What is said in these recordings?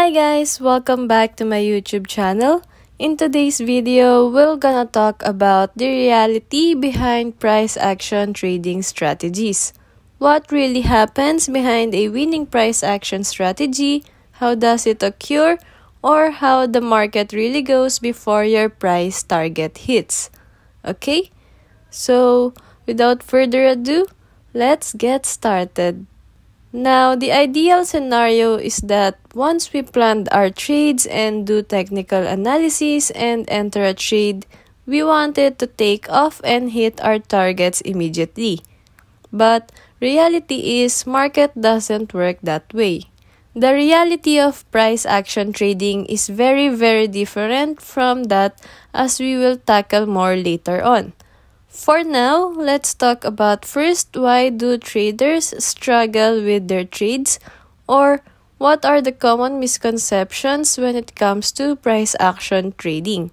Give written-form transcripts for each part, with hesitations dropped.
Hi guys, welcome back to my YouTube channel. In today's video, we're gonna talk about the reality behind price action trading strategies. What really happens behind a winning price action strategy, how does it occur, or how the market really goes before your price target hits. Okay? So, without further ado, let's get started. Now, the ideal scenario is that once we planned our trades and do technical analysis and enter a trade, we want it to take off and hit our targets immediately. But reality is market doesn't work that way. The reality of price action trading is very different from that, as we will tackle more later on. For now, let's talk about first, why do traders struggle with their trades, or what are the common misconceptions when it comes to price action trading.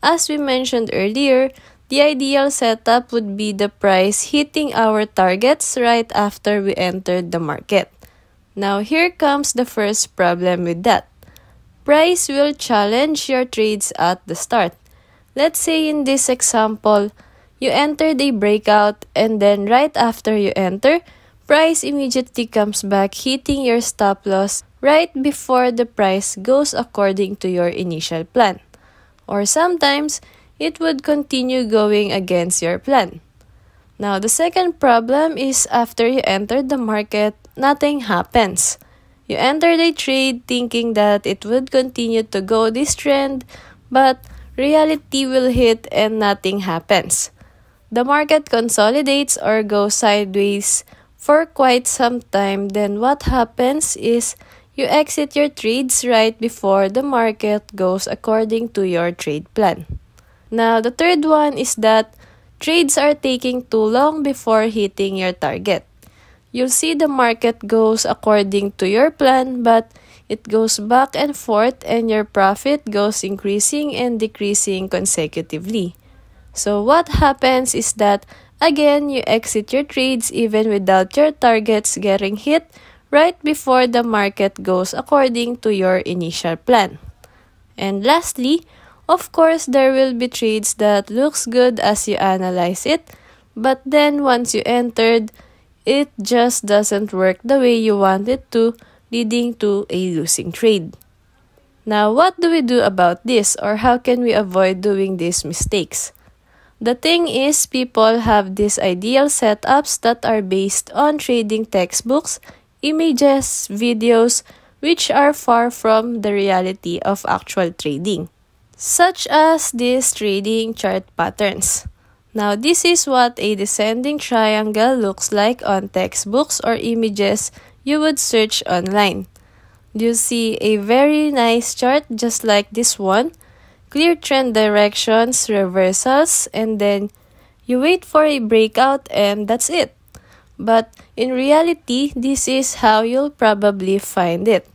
As we mentioned earlier, the ideal setup would be the price hitting our targets right after we entered the market. Now here comes the first problem with that. Price will challenge your trades at the start. Let's say in this example, you entered a breakout and then right after you enter, price immediately comes back hitting your stop loss right before the price goes according to your initial plan. Or sometimes, it would continue going against your plan. Now, the second problem is after you entered the market, nothing happens. You entered a trade thinking that it would continue to go this trend, but reality will hit and nothing happens. The market consolidates or goes sideways for quite some time, then what happens is you exit your trades right before the market goes according to your trade plan. Now, the third one is that trades are taking too long before hitting your target. You'll see the market goes according to your plan, but it goes back and forth and your profit goes increasing and decreasing consecutively. So what happens is that, again, you exit your trades even without your targets getting hit right before the market goes according to your initial plan. And lastly, of course, there will be trades that looks good as you analyze it, but then once you entered, it just doesn't work the way you want it to, leading to a losing trade. Now, what do we do about this, or how can we avoid doing these mistakes? The thing is, people have these ideal setups that are based on trading textbooks, images, videos, which are far from the reality of actual trading, such as these trading chart patterns. Now, this is what a descending triangle looks like on textbooks or images you would search online. You see a very nice chart just like this one. Clear trend directions, reversals, and then you wait for a breakout and that's it. But in reality, this is how you'll probably find it.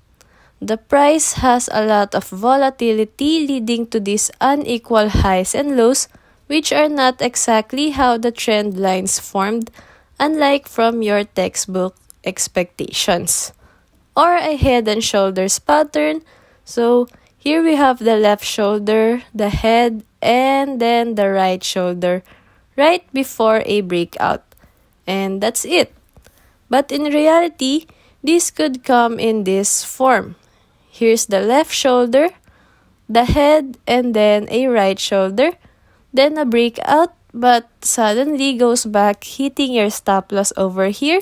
The price has a lot of volatility leading to these unequal highs and lows, which are not exactly how the trend lines formed, unlike from your textbook expectations. Or a head and shoulders pattern. So here we have the left shoulder, the head, and then the right shoulder right before a breakout. And that's it. But in reality, this could come in this form. Here's the left shoulder, the head, and then a right shoulder, then a breakout, but suddenly goes back hitting your stop loss over here,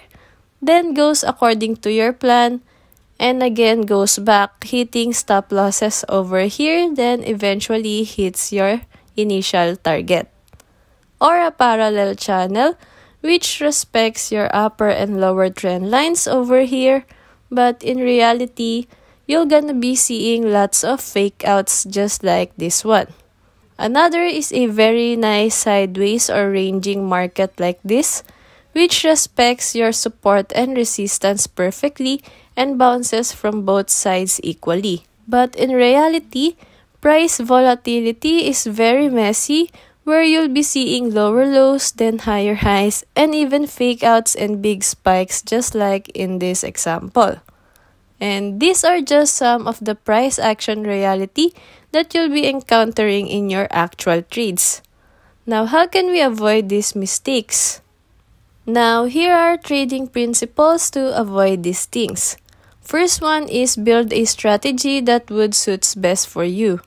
then goes according to your plan, and again goes back hitting stop losses over here, then eventually hits your initial target. Or a parallel channel, which respects your upper and lower trend lines over here, but in reality, you're gonna be seeing lots of fake outs just like this one. Another is a very nice sideways or ranging market like this, which respects your support and resistance perfectly and bounces from both sides equally. But in reality, price volatility is very messy, where you'll be seeing lower lows, then higher highs, and even fake outs and big spikes just like in this example. And these are just some of the price action reality that you'll be encountering in your actual trades. Now, how can we avoid these mistakes? Now, here are trading principles to avoid these things. First one is build a strategy that would suits best for you.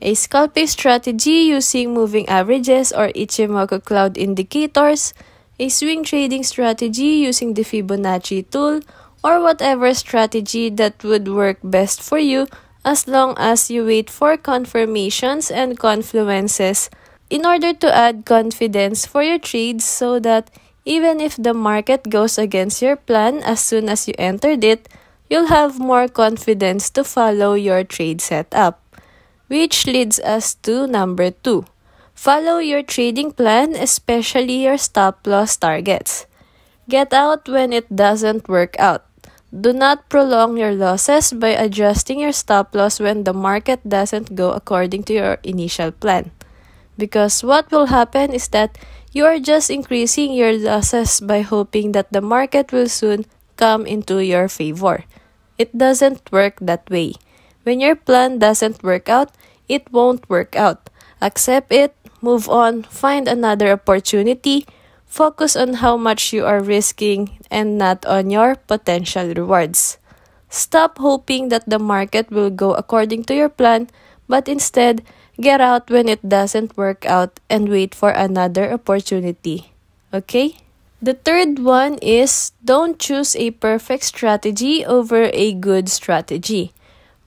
A scalping strategy using moving averages or Ichimoku cloud indicators, a swing trading strategy using the Fibonacci tool, or whatever strategy that would work best for you as long as you wait for confirmations and confluences in order to add confidence for your trades so that even if the market goes against your plan as soon as you entered it, you'll have more confidence to follow your trade setup. Which leads us to number 2. Follow your trading plan, especially your stop loss targets. Get out when it doesn't work out. Do not prolong your losses by adjusting your stop loss when the market doesn't go according to your initial plan. Because what will happen is that you are just increasing your losses by hoping that the market will soon come into your favor. It doesn't work that way. When your plan doesn't work out, it won't work out. Accept it, move on, find another opportunity, focus on how much you are risking and not on your potential rewards. Stop hoping that the market will go according to your plan, but instead, get out when it doesn't work out and wait for another opportunity. Okay? The third one is don't choose a perfect strategy over a good strategy.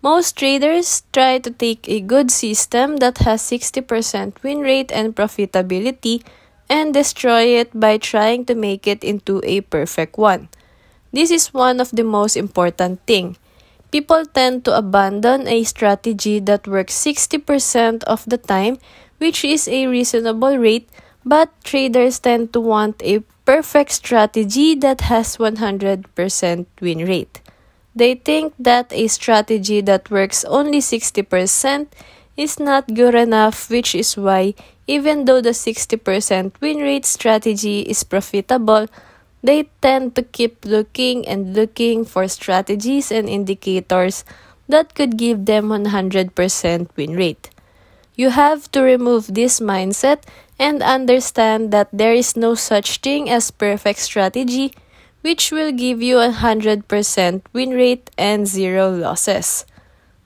Most traders try to take a good system that has 60% win rate and profitability and destroy it by trying to make it into a perfect one. This is one of the most important things. People tend to abandon a strategy that works 60% of the time, which is a reasonable rate, but traders tend to want a perfect strategy that has 100% win rate. They think that a strategy that works only 60% is not good enough, which is why even though the 60% win rate strategy is profitable, they tend to keep looking and looking for strategies and indicators that could give them 100% win rate. You have to remove this mindset and understand that there is no such thing as perfect strategy, which will give you 100% win rate and 0 losses.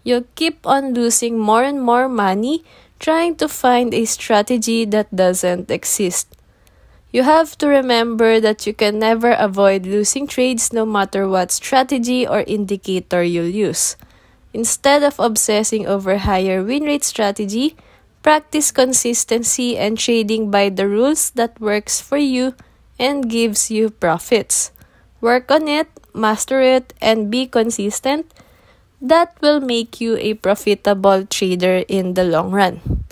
You'll keep on losing more and more money trying to find a strategy that doesn't exist. You have to remember that you can never avoid losing trades no matter what strategy or indicator you'll use. Instead of obsessing over higher win rate strategy, practice consistency and trading by the rules that works for you and gives you profits. Work on it, master it, and be consistent. That will make you a profitable trader in the long run.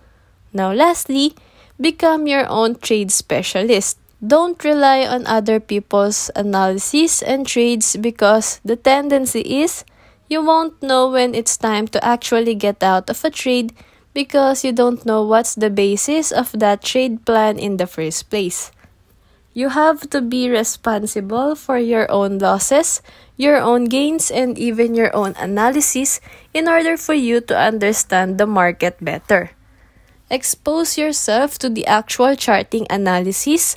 Now lastly, become your own trade specialist. Don't rely on other people's analysis and trades because the tendency is you won't know when it's time to actually get out of a trade because you don't know what's the basis of that trade plan in the first place. You have to be responsible for your own losses, your own gains, and even your own analysis in order for you to understand the market better. Expose yourself to the actual charting analysis.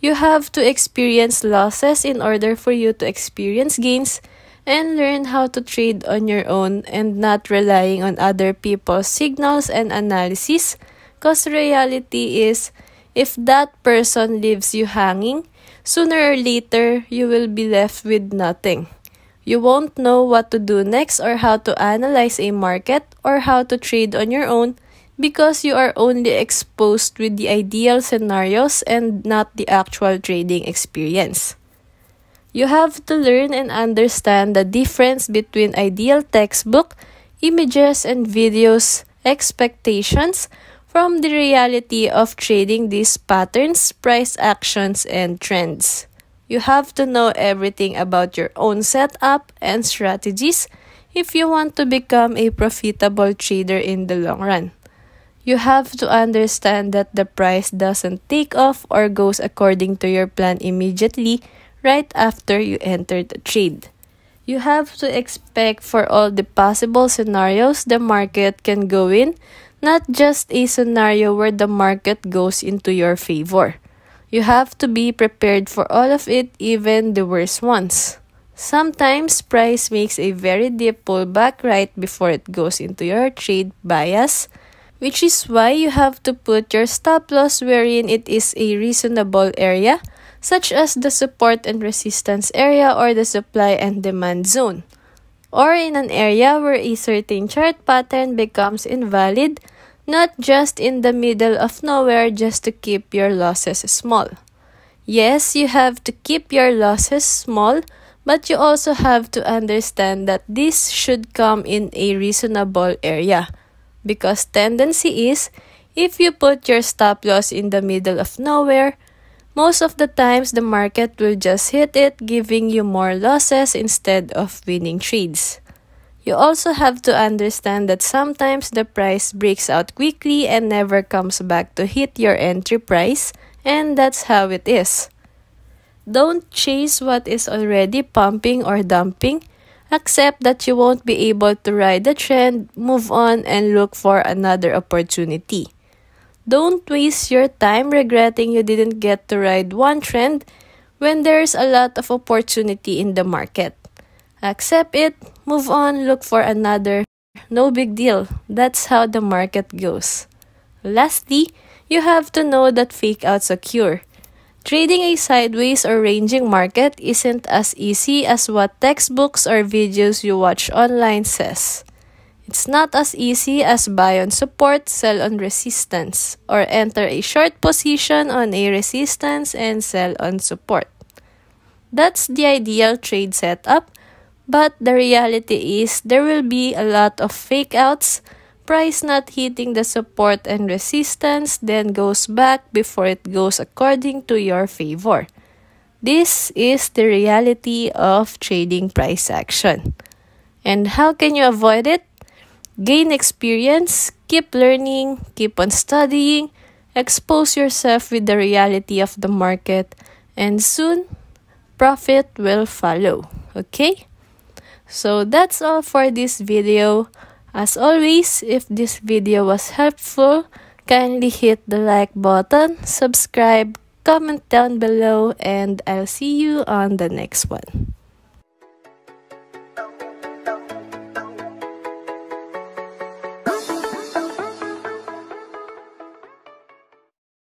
You have to experience losses in order for you to experience gains and learn how to trade on your own and not relying on other people's signals and analysis because reality is if that person leaves you hanging, sooner or later you will be left with nothing. You won't know what to do next or how to analyze a market or how to trade on your own because you are only exposed with the ideal scenarios and not the actual trading experience. You have to learn and understand the difference between ideal textbook, images and videos, expectations from the reality of trading these patterns, price actions, and trends. You have to know everything about your own setup and strategies if you want to become a profitable trader in the long run. You have to understand that the price doesn't take off or goes according to your plan immediately right after you enter the trade. You have to expect for all the possible scenarios the market can go in, not just a scenario where the market goes into your favor. You have to be prepared for all of it, even the worst ones. Sometimes price makes a very deep pullback right before it goes into your trade bias, which is why you have to put your stop loss wherein it is a reasonable area, such as the support and resistance area or the supply and demand zone, or in an area where a certain chart pattern becomes invalid, not just in the middle of nowhere just to keep your losses small. Yes, you have to keep your losses small, but you also have to understand that this should come in a reasonable area. Because tendency is, if you put your stop loss in the middle of nowhere, most of the times the market will just hit it, giving you more losses instead of winning trades. You also have to understand that sometimes the price breaks out quickly and never comes back to hit your entry price, and that's how it is. Don't chase what is already pumping or dumping. Accept that you won't be able to ride the trend, move on, and look for another opportunity. Don't waste your time regretting you didn't get to ride one trend when there's a lot of opportunity in the market. Accept it, move on, look for another. No big deal. That's how the market goes. Lastly, you have to know that fake outs occur. Trading a sideways or ranging market isn't as easy as what textbooks or videos you watch online says. It's not as easy as buy on support, sell on resistance, or enter a short position on a resistance and sell on support. That's the ideal trade setup, but the reality is there will be a lot of fake outs, price not hitting the support and resistance, then goes back before it goes according to your favor. This is the reality of trading price action. And how can you avoid it? Gain experience, keep learning, keep on studying, expose yourself with the reality of the market, and soon, profit will follow. Okay? So that's all for this video. As always, if this video was helpful, kindly hit the like button, subscribe, comment down below, and I'll see you on the next one.